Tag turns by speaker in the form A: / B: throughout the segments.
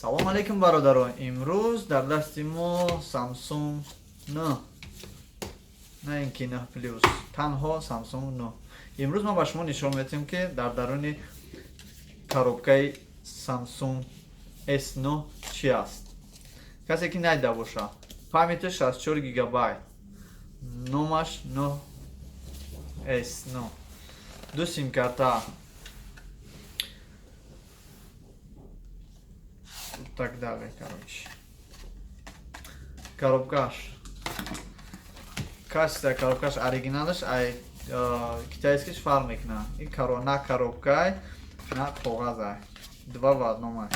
A: Салом алейкум бародарон. Имрӯз дар дасти мо Samsung 9. На ин ки 9 плюс, танҳо Samsung 9. Имрӯз мо ба шумо нишон медиҳем ки дар даруни коробкаи Samsung S9 чи аст. Касе ки найда боша, памятиш 64 гигабайт, номаш 9 S9, ду сим-карта, так далее, короче. Коробкаш. Качество коробкаш оригиналаш, ай китайскиш фарқ мекунад. Ин на коробкай, на коғазай. Два в одном.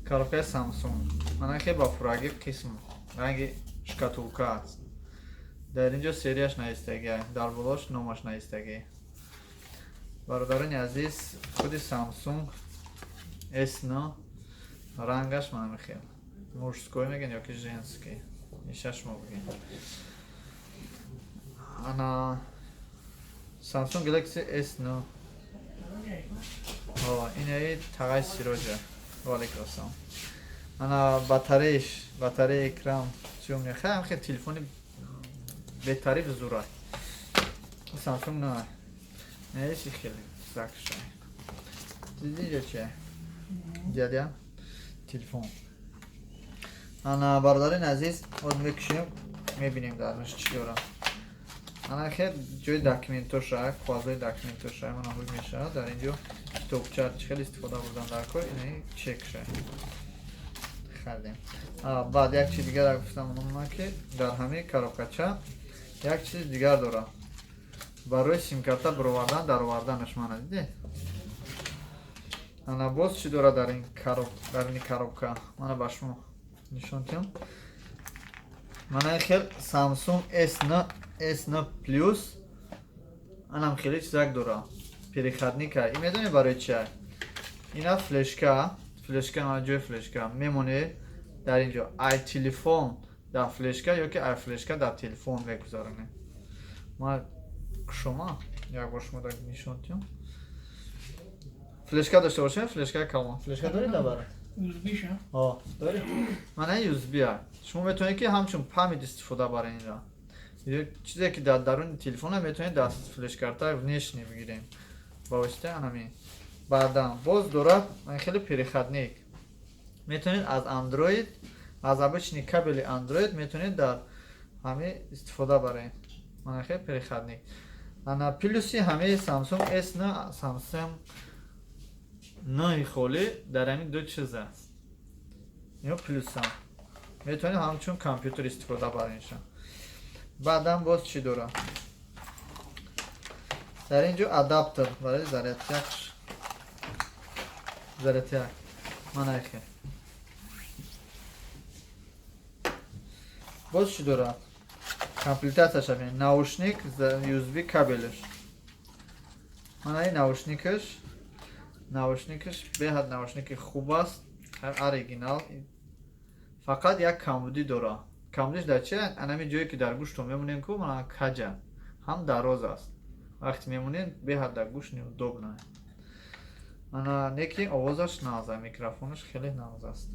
A: Коробкаи Samsung. Мана хе ба фурагиб қисм. Ранги шкатулка аст. Дар инҷо серияш наистагӣ, дар болош номаш наистагӣ. Бародарони азиз, худи Samsung S9 рангаш ман мехел. Мужской меган ёки женский. Ишаш мо бигем. Ана Samsung Galaxy S9. Инаи тағай сироҷа. Валейкум ассалом. Ана батарея экран чум не хам хе телефони бетариф зурат. Samsung на. Не иши хеле закша. Дидиҷа чи? Дядя телефон. Ана бародарин азиз, ҳозир мекушем, мебинем дараш чӣ дорам. Ана хе ҷои документоша, қағозои документоша мана ҳуҷ мешавад. Дар инҷо китобча хеле истифода бурдан дар кор, ина чекша. Хардем. Баъд як чиз дигар гуфтам онам ки дар ҳамаи коробкача як чиз дигар дорад. Барои сим-карта бировардан дароварданаш мана дидед? Ана боз чӣ дорад дар ин коробка? Мана ба шумо нишон диҳам. Мана хел Samsung S9 Plus. Анам хеле чизак дорад. Переходника. И медонед барои чи? Ина флешка, ана ҷои флешка мемонед дар инҷо. Ай телефон дар флешка ёки ай флешка дар телефон мегузаронед. Ма шумо як бор шумо нишон диҳам. Флешка дошта бошем, флешка калон. Флешка доред дабара?
B: USB ша?
A: Доред? Мана USB а. Шумо метавонед ки ҳамчун памят истифода баред инро. Чизе ки дар даруни телефона метавонед дар флешкарта внешне бигирем. Ба воситаи анами. Баъдан боз дорад хеле переходник. Метавонед аз Android, аз обычни кабели Android метавонед дар ҳаме истифода баред. Мана хеле переходник. Ана плюси ҳамаи Samsung S9, Samsung 9 холи дар ҳамин ду чиз аст. Ё плюсам. Метавонед ҳамчун компютер истифода баредша. Баъдан боз чӣ дорад? Дар инҷо адаптер барои зарядяк. Мана хе. Боз чӣ дорад? Комплектация шавен. Наушник, USB кабелеш. Мана ин наушникаш беҳад наушники хуб аст. Оригинал. Фақат як камбудӣ дорад. Камбудиш дар чи? Анами ҷое ки дар гӯшто мемонем ку мана каҷа. Ҳам дароз аст. Вақти мемонем беҳад дар гӯш неудобна. Мана неки овозаш нағз аст, микрофонаш хеле нағз аст.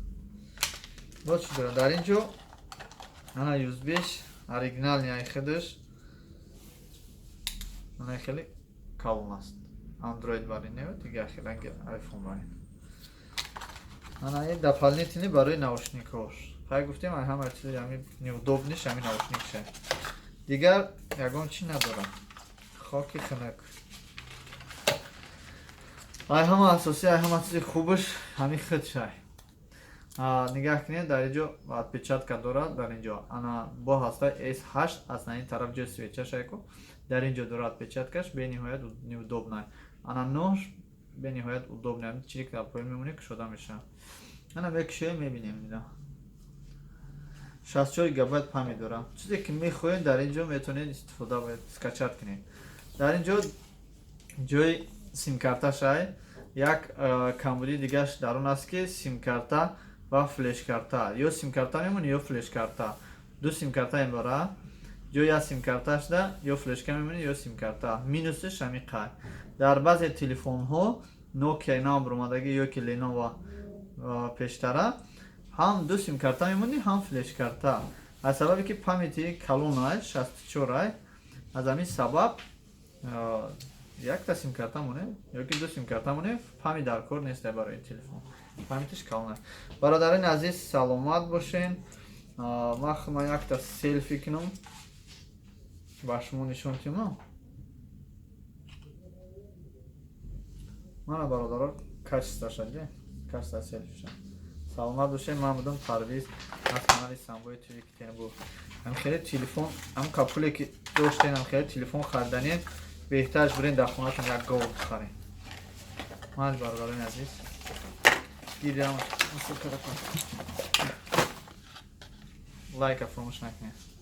A: Боз чӣ дорад? Дар инҷо ана USB-ш оригинални ай худаш. Мана хеле калон аст. Android бари невад, дига ранги iPhone бари. Ана ин дополнительный барои наушникош. Хай гуфтем ай ҳама чизи ҳами неудобниш ҳами наушникша. Дигар ягон чӣ надорад. Хоки хунук. Ай ҳама асосӣ, ай ҳама чизи хубаш ҳами худшай. Нигаҳ кунед дар инҷо отпечатка дорад дар инҷо. Ана бо ҳастай S8 аст на ин тараф ҷои свечашай ку. Дар инҷо дорад отпечаткаш бениҳоят неудобна. Ана нож бениҳоят удобна. Чизи ки дар поён мемонед кушода мешавад. Ана мекушоем мебинем ина. 64 гигабайт памят дорад. Чизе ки мехоҳед дар инҷо метавонед истифода баред, скачат кунед. Дар инҷо ҷои сим-карташай як камбуди дигаш дар он аст ки сим-карта ва флеш-карта. Ё сим-карта мемонед ё флеш-карта. Ду сим-карта мебарад. ё як сим-карташ да ё флешка мемонед ё сим-карта. Минусиш ҳами қай. Дар баъзе телефонҳо Nokia номер омадаги ё ки Lenovo пештара ҳам ду сим-карта мемонди, ҳам флеш-карта. аз сабабе ки памяти калонаш 64 аз ҳамин сабаб якта сим-карта монед ёки ду сим-карта монед, памяти дар кор нест барои телефон, памятиш калон. бародарони азиз, саломат бошен. ман якта селфи кинам ба шумо нишон тиҳам. мана бародаро качество шаде, качество селфи шад. саломат бошед. ман будам Парвиз аз канали Самбои ТВ ки бу ҳамхеле телефон ҳам капуле ки доштен ҳамхеле телефон хариданед, беҳтарш бирен дар хонаатон як гов бихаред. ман бародарони азиз гирям лайка фромӯш накунед.